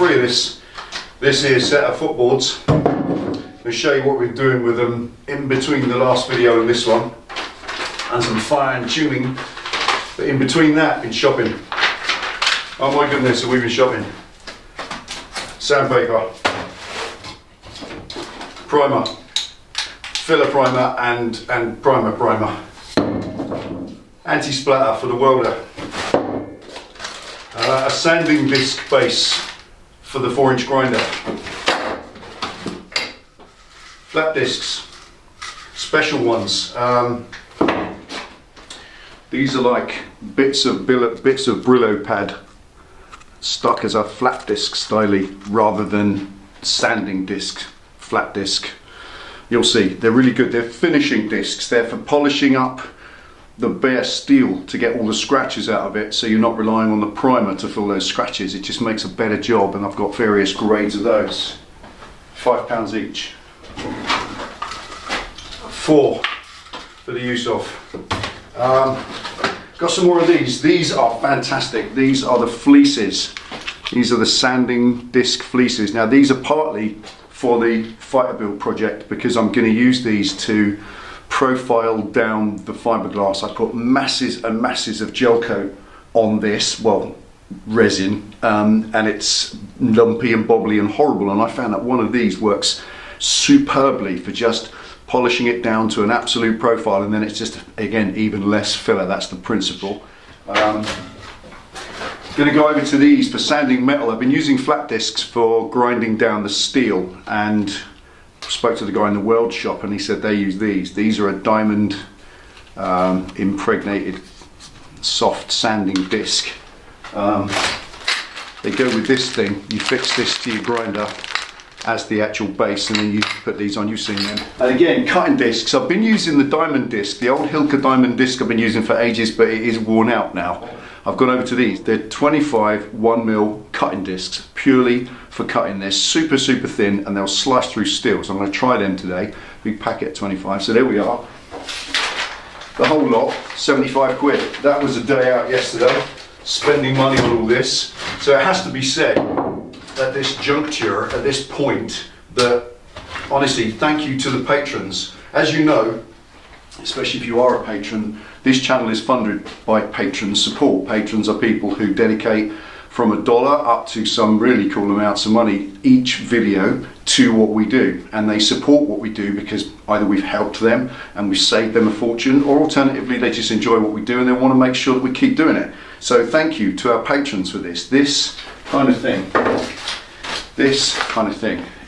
show you this here set of footboards. I'll show you what we're doing with them in between the last video and this one, and some fine tuning. But in between that, been shopping. Oh my goodness, have we been shopping? Sandpaper, primer, filler primer, and primer, anti-splatter for the welder, a sanding disc base for the 4-inch grinder, flat discs, special ones. These are like bits of Brillo pad stuck as a flat disc styly rather than sanding disc, flat disc. You'll see they're really good. They're finishing discs. They're for polishing up the bare steel to get all the scratches out of it, so you're not relying on the primer to fill those scratches. It just makes a better job, and I've got various grades of those. £5 each. 4 for the use of. Got some more of these. These are fantastic. These are the fleeces. These are the sanding disc fleeces. Now these are partly for the fighter build project because I'm going to use these to profile down the fiberglass. I put masses and masses of gel coat on this, well, resin, and it's lumpy and bobbly and horrible, and I found that one of these works superbly for just polishing it down to an absolute profile, and then it's just, again, even less filler. That's the principle. Going to go over to these for sanding metal. I've been using flat discs for grinding down the steel, and spoke to the guy in the weld shop and he said they use these. These are a diamond impregnated soft sanding disc. They go with this thing. You fix this to your grinder as the actual base, and then you put these on. You've seen them. And again, cutting discs. I've been using the diamond disc, the old Hilker diamond disc I've been using for ages, but it is worn out now. I've gone over to these. They're 25 1mm cutting discs, purely for cutting. They're super thin, and they'll slice through steel. So I'm going to try them today. Big packet, 25. So there we are. The whole lot, 75 quid. That was a day out yesterday, spending money on all this. So it has to be said, at this juncture, at this point, that honestly, thank you to the patrons. As you know, especially if you are a patron, this channel is funded by patron support. Patrons are people who dedicate from $1 up to some really cool amounts of money each video to what we do, and they support what we do because either we've helped them and we've saved them a fortune, or alternatively they just enjoy what we do and they want to make sure that we keep doing it. So thank you to our patrons for this. This kind of thing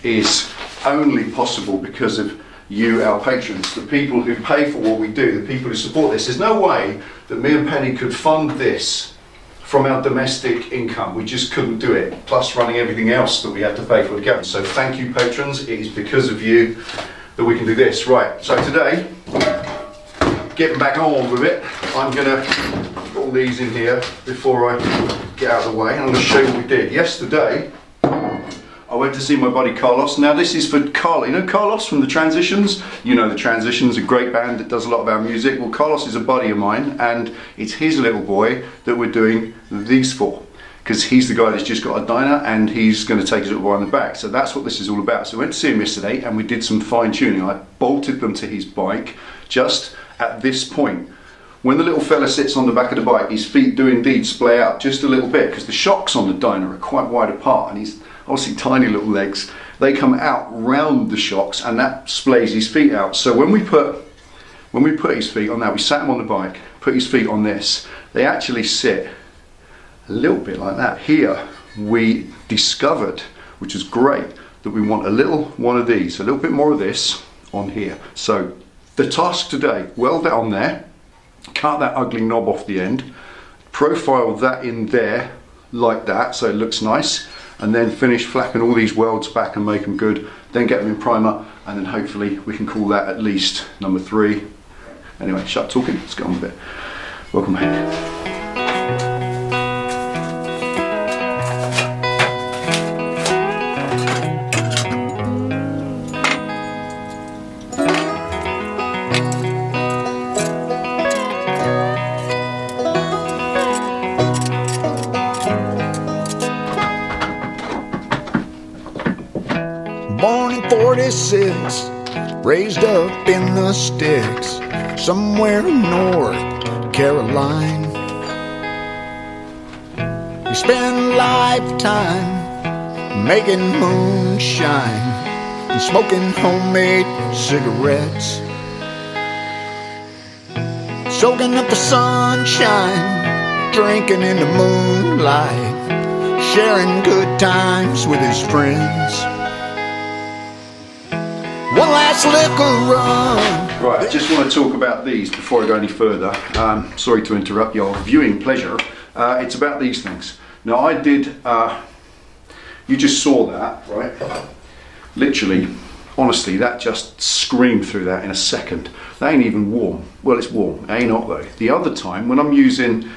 is only possible because of you, our patrons, the people who pay for what we do, the people who support this. There's no way that me and Penny could fund this from our domestic income. We just couldn't do it, plus running everything else that we had to pay for the government. So thank you, patrons. It is because of you that we can do this. Right, so today, getting back on with it, I'm gonna put all these in here before I get out of the way, and I'm gonna show you what we did. Yesterday, I went to see my buddy Carlos. Now this is for Carlos. You know Carlos from the Transitions? You know the Transitions, a great band that does a lot of our music. Well, Carlos is a buddy of mine, and it's his little boy that we're doing these for, because he's the guy that's just got a diner and he's going to take his little boy on the back. So that's what this is all about. So I went to see him yesterday and we did some fine tuning. I bolted them to his bike just at this point. When the little fella sits on the back of the bike, his feet do indeed splay out just a little bit, because the shocks on the diner are quite wide apart, and he's obviously tiny little legs. They come out round the shocks and that splays his feet out. So when we put his feet on that, we sat him on the bike, put his feet on this, they actually sit a little bit like that. Here we discovered, which is great, that we want a little one of these, a little bit more of this on here. So the task today, weld that on there, cut that ugly knob off the end, profile that in there like that so it looks nice, and then finish flapping all these welds back and make them good, then get them in primer, and then hopefully we can call that at least number 3. Anyway, shut talking, let's get on with it. Welcome back. 26, raised up in the sticks, somewhere North Carolina. He spent a lifetime making moonshine and smoking homemade cigarettes, soaking up the sunshine, drinking in the moonlight, sharing good times with his friends. One last liquor run. Right, I just want to talk about these before I go any further. Sorry to interrupt your viewing pleasure. It's about these things. Now I did, you just saw that, right? Literally, honestly, that just screamed through that in a second. That ain't even warm. Well, it's warm, it ain't hot though. The other time, when I'm using,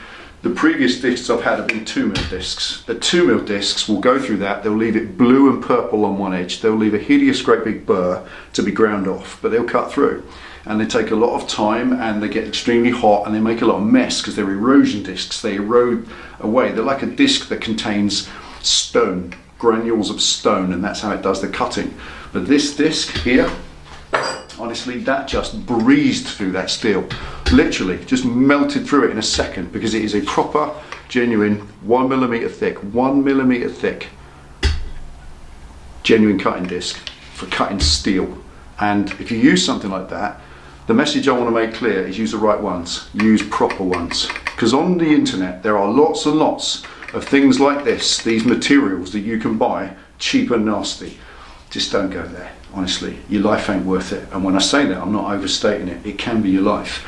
the previous discs I've had have been 2mm discs. The 2mm discs will go through that, they'll leave it blue and purple on one edge, they'll leave a hideous great big burr to be ground off, but they'll cut through. And they take a lot of time and they get extremely hot and they make a lot of mess because they're erosion discs, they erode away. They're like a disc that contains stone, granules of stone, and that's how it does the cutting. But this disc here, honestly, that just breezed through that steel. Literally, just melted through it in a second because it is a proper, genuine 1mm thick, 1mm thick, genuine cutting disc for cutting steel. And if you use something like that, the message I want to make clear is use the right ones, use proper ones. Because on the internet there are lots and lots of things like this, these materials that you can buy cheap and nasty. Just don't go there, honestly. Your life ain't worth it. And when I say that, I'm not overstating it. It can be your life.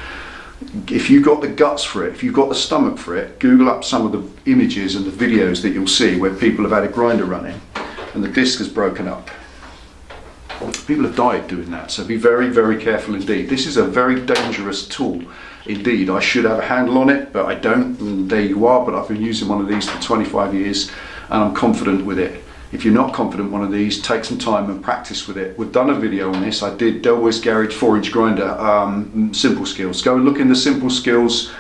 If you've got the guts for it, if you've got the stomach for it, Google up some of the images and the videos that you'll see where people have had a grinder running and the disc has broken up. People have died doing that, so be very, very careful indeed. This is a very dangerous tool indeed. I should have a handle on it, but I don't, and there you are. But I've been using one of these for 25 years and I'm confident with it. If you're not confident with one of these, take some time and practice with it. We've done a video on this. I did Delboy's Garage 4-inch grinder, Simple Skills. Go and look in the Simple Skills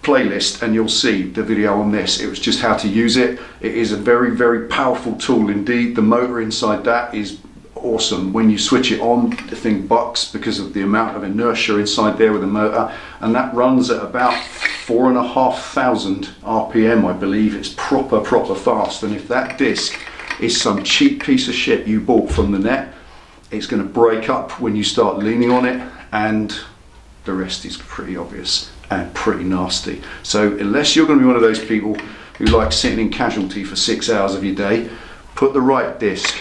playlist and you'll see the video on this. It was just how to use it. It is a very, very powerful tool indeed. The motor inside that is awesome. When you switch it on, the thing bucks because of the amount of inertia inside there with the motor, and that runs at about 4,500 RPM, I believe. It's proper fast. And if that disc is some cheap piece of shit you bought from the net, it's going to break up when you start leaning on it, and the rest is pretty obvious and pretty nasty. So unless you're going to be one of those people who like sitting in casualty for 6 hours of your day, put the right disc.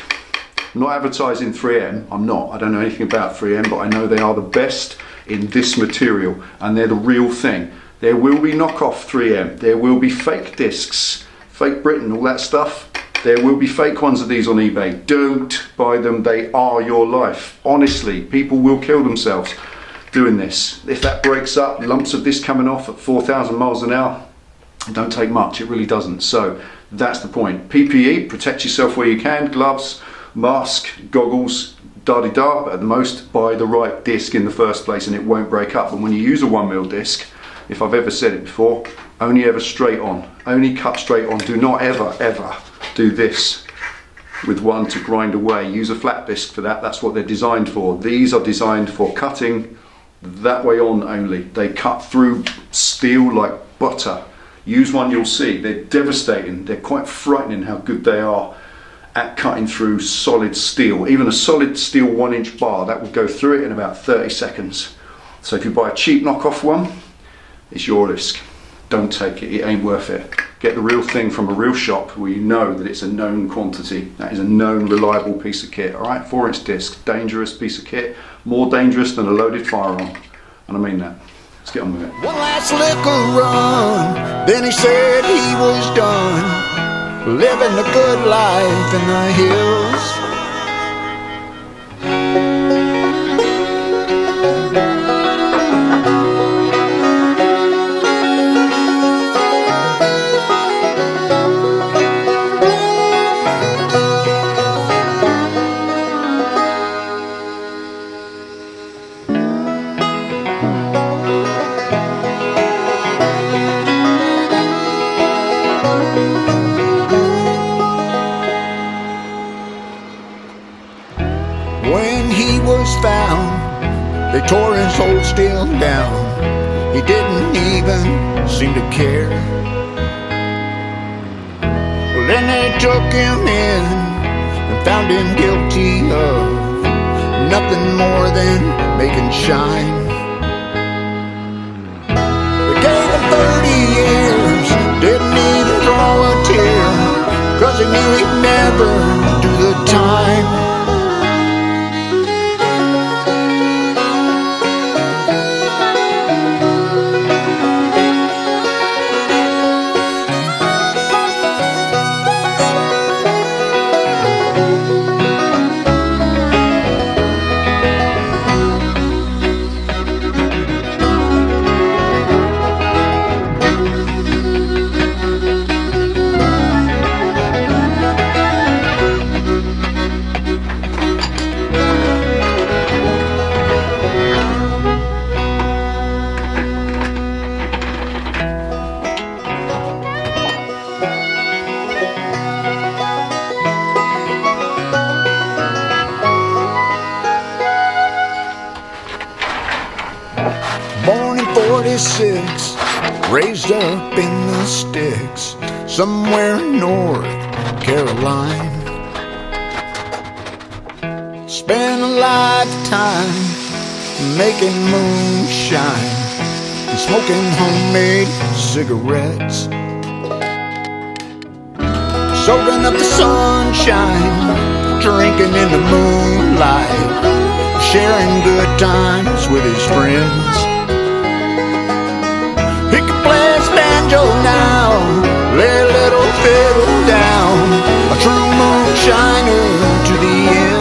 I'm not advertising 3M, I'm not. I don't know anything about 3M, but I know they are the best in this material and they're the real thing. There will be knockoff 3M, there will be fake discs, fake Britain, all that stuff. There will be fake ones of these on eBay. Don't buy them, they are your life. Honestly, people will kill themselves doing this. If that breaks up, lumps of this coming off at 4,000 miles an hour, don't take much, it really doesn't. So that's the point. PPE, protect yourself where you can, gloves, mask, goggles, da-di-da, but at the most buy the right disc in the first place and it won't break up. And when you use a 1mm disc, if I've ever said it before, only ever straight on, only cut straight on. Do not ever do this with one to grind away. Use a flat disc for that, that's what they're designed for. These are designed for cutting that way on only. They cut through steel like butter. Use one, you'll see, they're devastating. They're quite frightening how good they are at cutting through solid steel. Even a solid steel 1-inch bar, that will go through it in about 30 seconds. So if you buy a cheap knockoff one, it's your risk. Don't take it, it ain't worth it. Get the real thing from a real shop where you know that it's a known quantity. That is a known, reliable piece of kit. All right, 4-inch disc, dangerous piece of kit, more dangerous than a loaded firearm. And I mean that. Let's get on with it. One last liquor run, then he said he was done, living a good life in the hills. They tore his whole steel down. He didn't even seem to care. Well, then they took him in and found him guilty of nothing more than making shine. They gave him 30 years, didn't even draw a tear, 'cause he knew he'd never do the time. Born in 46, raised up in the sticks, somewhere in North Carolina. Spent a lifetime making moonshine and smoking homemade cigarettes, soaking up the sunshine, drinking in the moonlight, sharing good times with his friends. He could play his banjo now, lay a little fiddle down, a true moonshiner to the end.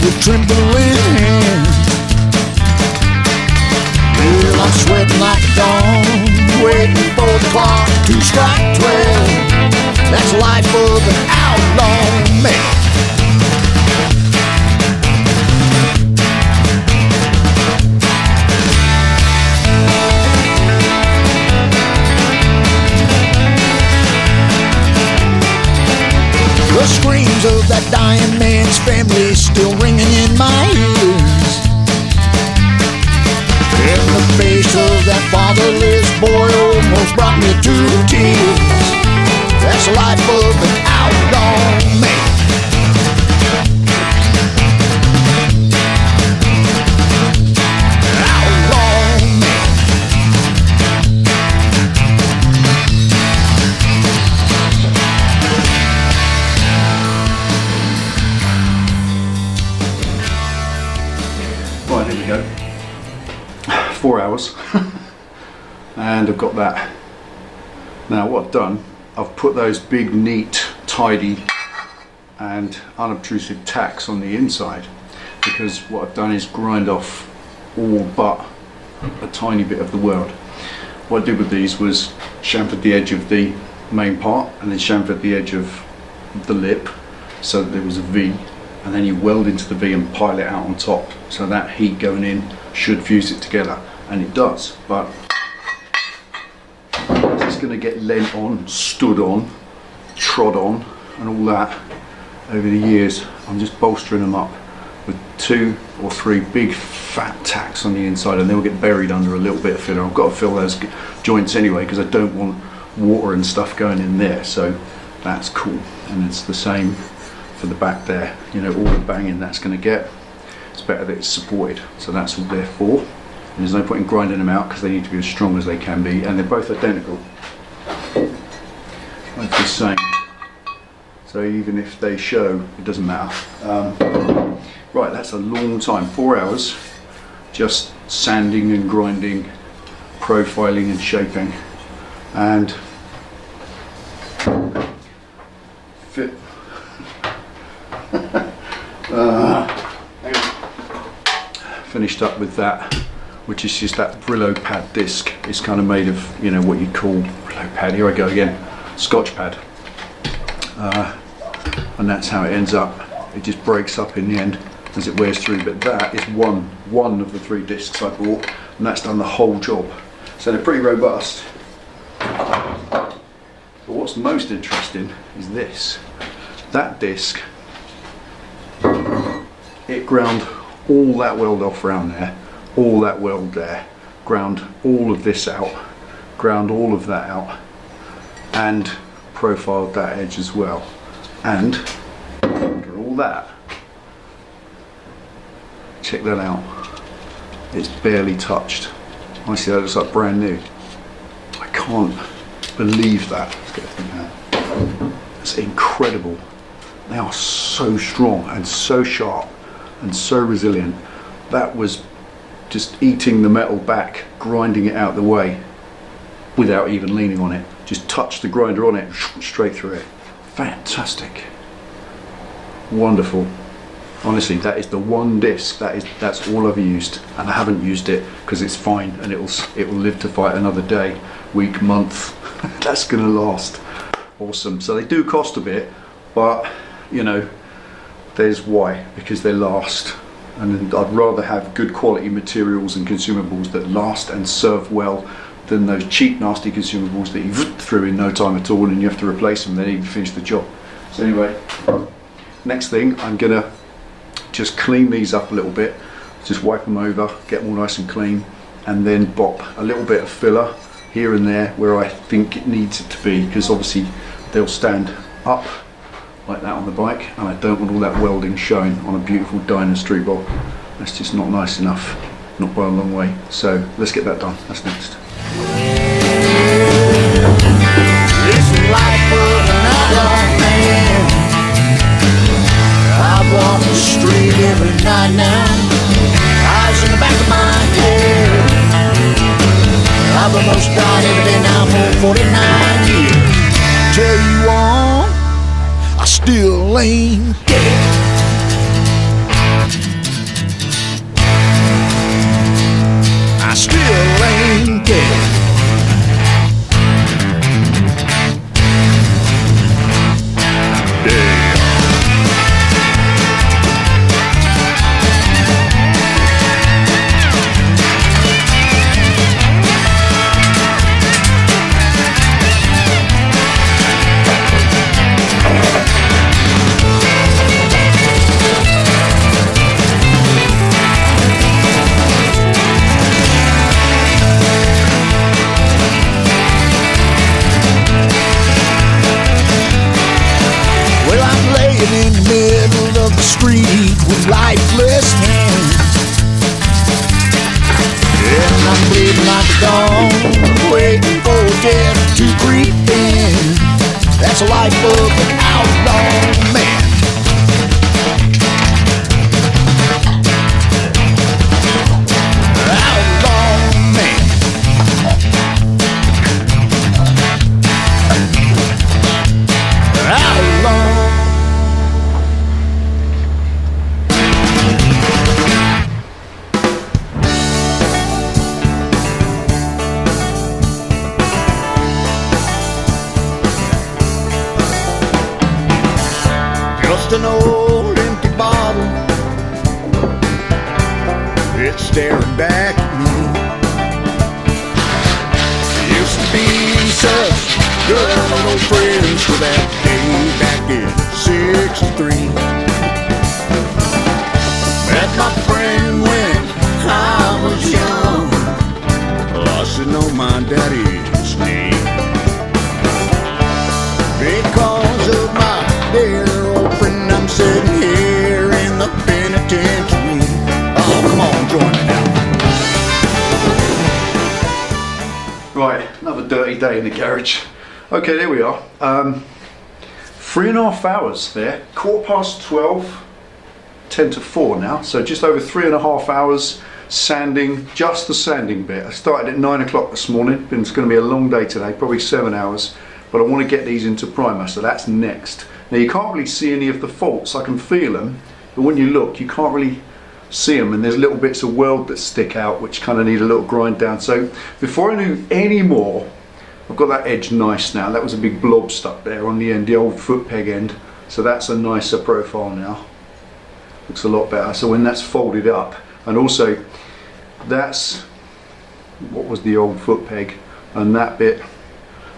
With trembling hands, well, I'm sweating like a dog, waiting for the clock to strike 12. That's the life of an outlaw man. The screams of that dying man's family still ringing in my ears, and the face of that fatherless boy almost brought me to tears. That's the life of an outlaw man. Right, here we go. 4 hours and I've got that. Now what I've done, I've put those big, neat, tidy and unobtrusive tacks on the inside, because what I've done is grind off all but a tiny bit of the weld. What I did with these was chamfered the edge of the main part and then chamfered the edge of the lip so that there was a V, and then you weld into the V and pile it out on top, so that heat going in should fuse it together, and it does. But it's going to get lent on, stood on, trod on and all that over the years. I'm just bolstering them up with 2 or 3 big fat tacks on the inside, and they'll get buried under a little bit of filler. I've got to fill those joints anyway because I don't want water and stuff going in there, so that's cool. And it's the same for the back there, you know, all the banging that's going to get, it's better that it's supported, so that's all they're for. And there's no point in grinding them out because they need to be as strong as they can be, and they're both identical. both the same. So even if they show, it doesn't matter. Right, that's a long time, 4 hours, just sanding and grinding, profiling and shaping, and fit. Finished up with that, which is just that Brillo pad disc. It's kind of made of, you know, what you'd call Brillo pad. Here I go again, Scotch pad. And that's how it ends up. It just breaks up in the end as it wears through, but that is one of the 3 discs I bought, and that's done the whole job. So they're pretty robust. But what's most interesting is this. That disc, it ground all that weld off around there, all that weld there, ground all of this out, ground all of that out, and profiled that edge as well. And under all that, check that out, it's barely touched. Honestly, that looks like brand new. I can't believe that. Let's get the thing out. It's incredible. They are so strong and so sharp and so resilient. That was just eating the metal back, grinding it out the way without even leaning on it. Just touch the grinder on it, straight through it. Fantastic. Wonderful. Honestly, that is the one disc, that's all I've used, and I haven't used it because it's fine and it will live to fight another day, week, month. That's gonna last. Awesome. So they do cost a bit, but you know, there's why, because they last. And I'd rather have good quality materials and consumables that last and serve well than those cheap, nasty consumables that you threw in no time at all and you have to replace them, they need to finish the job. So anyway, next thing, I'm gonna just clean these up a little bit, just wipe them over, get them all nice and clean, and then bop a little bit of filler here and there where I think it needs it to be, because obviously they'll stand up like that on the bike, and I don't want all that welding showing on a beautiful Dyna Street Bob. That's just not nice enough, not by a long way. So let's get that done. That's next. It's the life of an outlaw man. I walk the street every night now, eyes in the back of my head. I've almost died every day now for 49 years. Tell you all, I still ain't dead. I still ain't dead. In the middle of the street with lifeless hands, and I'm bleeding like a dog, waiting for death to creep in. That's the life of an outlaw man. Outlaw man. Outlaw. Just an old empty bottle, it's staring back at me. Used to be such good old friends for that day back in '63. Met my friend when I was young, lost to know my daddy's name. Because of my dear old friend, I'm sitting here in the penitentiary. Oh, come on, join me now. Right, another dirty day in the garage. Okay, there we are. 3.5 hours there. 12:15, 10 to 4 now. So just over 3.5 hours sanding, just the sanding bit. I started at 9 o'clock this morning. It's going to be a long day today, probably 7 hours. But I want to get these into primer, so that's next. Now you can't really see any of the faults. I can feel them, but when you look, you can't really see them, and there's little bits of weld that stick out which kind of need a little grind down. So before I do any more, I've got that edge nice now. That was a big blob stuck there on the end, the old foot peg end. So that's a nicer profile now. Looks a lot better. So when that's folded up, and also that's what was the old foot peg, and that bit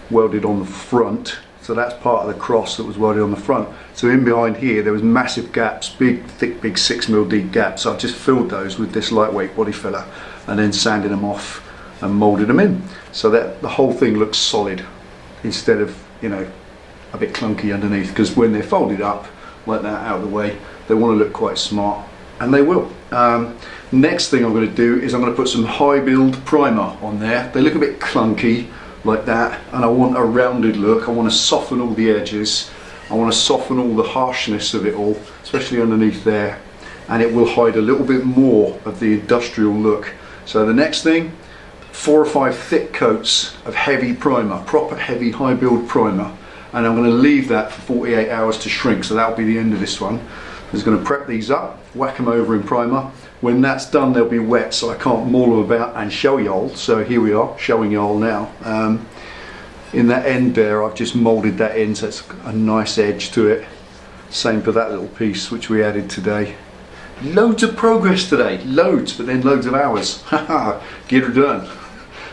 welded on the front. So that's part of the cross that was welded on the front. So in behind here there was massive gaps, big thick, big 6mm deep gaps. So I just filled those with this lightweight body filler and then sanded them off and moulded them in, so that the whole thing looks solid instead of, you know, a bit clunky underneath, because when they're folded up like that out of the way, they want to look quite smart, and they will. Next thing I'm going to do is I'm going to put some high build primer on there. They look a bit clunky like that, and I want a rounded look. I want to soften all the edges. I want to soften all the harshness of it all, especially underneath there, and it will hide a little bit more of the industrial look. So the next thing, 4 or 5 thick coats of heavy primer, proper heavy high build primer, and I'm going to leave that for 48 hours to shrink. So that'll be the end of this one. I'm just going to prep these up, whack them over in primer. When that's done, they'll be wet, so I can't maul them about and show y'all. So here we are, showing y'all now. In that end there, I've just moulded that in, so it's a nice edge to it. Same for that little piece which we added today. Loads of progress today, loads, but then loads of hours. Haha, get her done.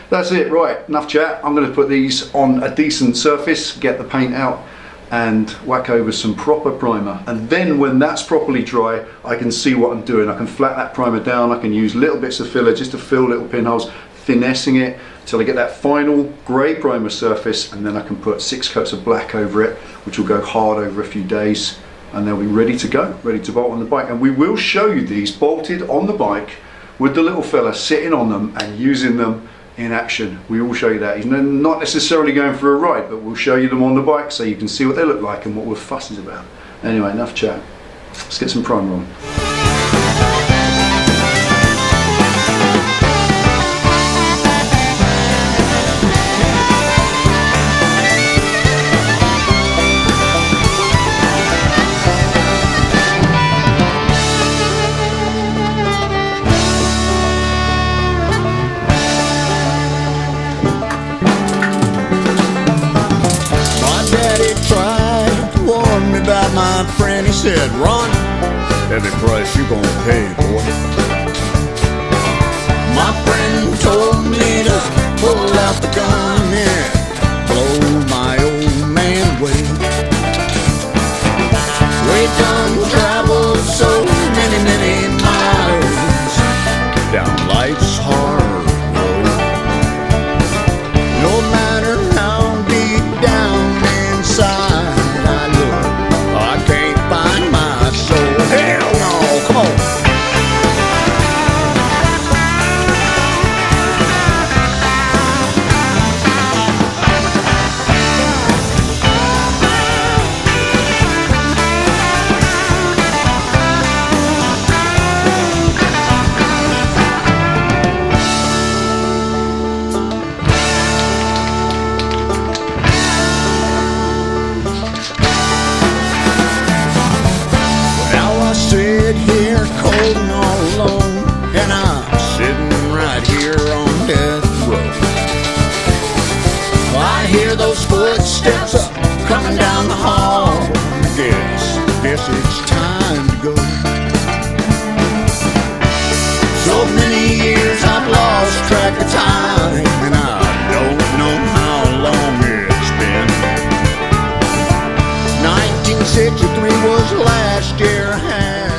That's it, right, enough chat. I'm going to put these on a decent surface, get the paint out, and whack over some proper primer. And then when that's properly dry, I can see what I'm doing. I can flat that primer down, I can use little bits of filler just to fill little pinholes, finessing it till I get that final grey primer surface, and then I can put 6 coats of black over it, which will go hard over a few days, and they'll be ready to go, ready to bolt on the bike. And we will show you these bolted on the bike with the little fella sitting on them and using them in action. We will show you that. He's not necessarily going for a ride, but we'll show you them on the bike so you can see what they look like and what we're fussing about. Anyway, enough chat. Let's get some primer on. About my friend, he said, "Ron, every price you gonna pay, boy." My friend told me to pull out the gun and blow my old man away. We done traveled so many, many miles down life's hard road. No matter how deep down inside here cold and all alone, and I'm sitting right here on death row. I hear those footsteps coming down the hall. Guess it's time to go. So many years I've lost track of time, and I don't know how long it's been. 1963 was the last year I had.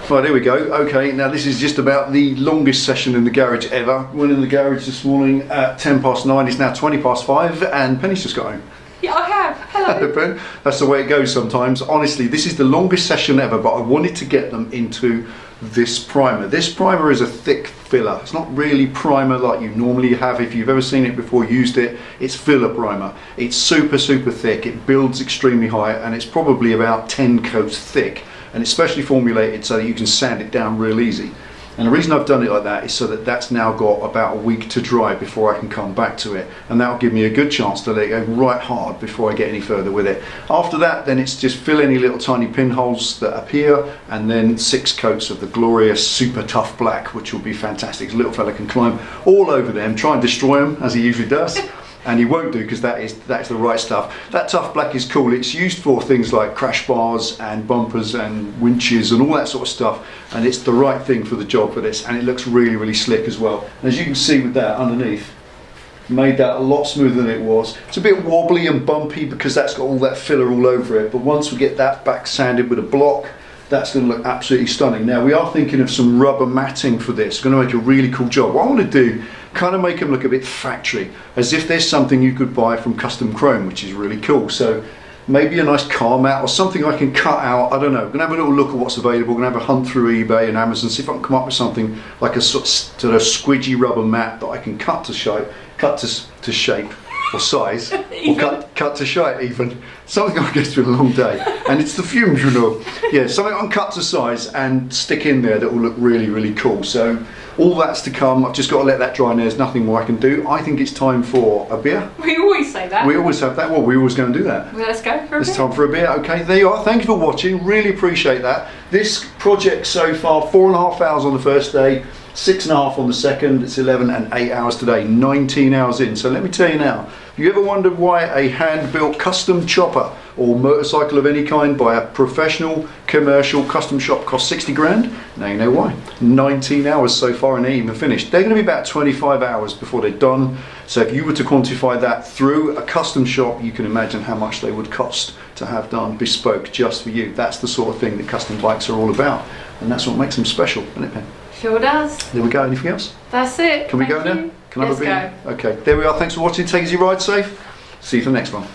Right, there we go. Okay, now this is just about the longest session in the garage ever. Went in the garage this morning at 9:10. It's now 5:20, and Penny's just got home. Yeah, I have. Hello. Ben, that's the way it goes sometimes. Honestly, this is the longest session ever, but I wanted to get them into this primer. This primer is a thick filler. It's not really primer like you normally have. If you've ever seen it before, used it, it's filler primer. It's super thick. It builds extremely high, and it's probably about 10 coats thick, and it's specially formulated so that you can sand it down real easy. And the reason I've done it like that is so that that's now got about a week to dry before I can come back to it, and that'll give me a good chance to let it go right hard before I get any further with it. After that, then it's just fill any little tiny pinholes that appear, and then 6 coats of the glorious super tough black, which will be fantastic. The little fella can climb all over them, try and destroy them as he usually does. And he won't do, because that's the right stuff. That tough black is cool. It's used for things like crash bars and bumpers and winches and all that sort of stuff, and it's the right thing for the job for this, and it looks really slick as well. And as you can see with that underneath, made that a lot smoother than it was. It's a bit wobbly and bumpy because that's got all that filler all over it, but once we get that back sanded with a block, that's going to look absolutely stunning. Now we are thinking of some rubber matting for this. It's going to make a really cool job. What I want to do, kind of make them look a bit factory, as if there's something you could buy from Custom Chrome, which is really cool. So maybe a nice car mat or something I can cut out. I don't know. I'm going to have a little look at what's available. I'm going to have a hunt through eBay and Amazon, see if I can come up with something like a sort of squidgy rubber mat that I can cut to shape or size, or cut to shape even. Something I guess with a long day. And it's the fumes, you know. Yeah, something I can cut to size and stick in there that will look really cool. So all that's to come. I've just got to let that dry, and there's nothing more I can do. I think it's time for a beer. We always say that. We always have that. Well, we always go and do that. Well, let's go for a beer. It's time for a beer. Okay, there you are. Thank you for watching. Really appreciate that. This project so far, 4.5 hours on the first day, 6.5 on the second. It's 11 and 8 hours today, 19 hours in. So let me tell you now, have you ever wondered why a hand-built custom chopper or motorcycle of any kind by a professional commercial custom shop costs 60 grand? Now you know why. 19 hours so far and they ain't even finished. They're going to be about 25 hours before they're done. So if you were to quantify that through a custom shop, you can imagine how much they would cost to have done bespoke just for you. That's the sort of thing that custom bikes are all about, and that's what makes them special, isn't it, Pen? Sure does. There we go. Anything else? That's it. Can we go now? Can I have a beer? Okay, there we are. Thanks for watching. Take easy ride safe. See you for the next one.